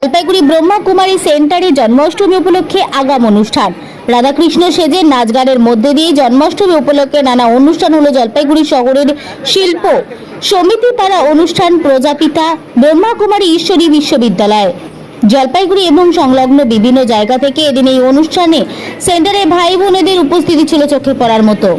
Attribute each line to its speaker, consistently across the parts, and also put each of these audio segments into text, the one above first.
Speaker 1: জলপাইগুড়ি ব্রহ্মাকুমারী সেন্টারে জন্মাষ্টমী উপলক্ষে আগাম অনুষ্ঠান। রাধাকৃষ্ণ সেজে নাচ গানের মধ্যে দিয়ে জন্মাষ্টমী উপলক্ষে নানা অনুষ্ঠান হলো জলপাইগুড়ি শহরের শিল্প সমিতি পাড়া অনুষ্ঠান প্রজাপিতা ব্রহ্মাকুমারী ঈশ্বরী বিশ্ববিদ্যালয় জলপাইগুড়ি এবং সংলগ্ন বিভিন্ন জায়গা থেকে এদিন এই অনুষ্ঠানে সেন্টারে ভাই বোনেদের উপস্থিতি ছিল চোখে পড়ার মতো।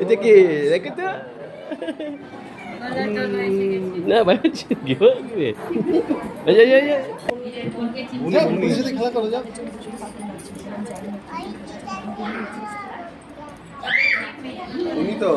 Speaker 2: এটা কি দেখে তো না ভাই কি হবে খেলা করো যাও উনি তো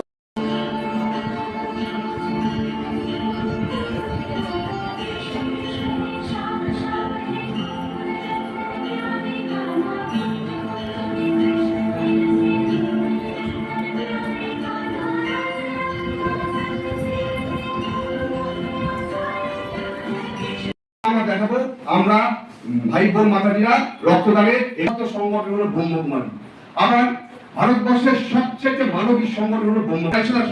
Speaker 3: দেখাবো আমরা ভাই বোন মাতাজিরা রক্তদানের একমাত্র সংগঠন হলো ব্রহ্মকুমারী। আবার ভারতবর্ষের সবচেয়ে মানবিক সংগঠন হলো ব্রহ্মকুমারী।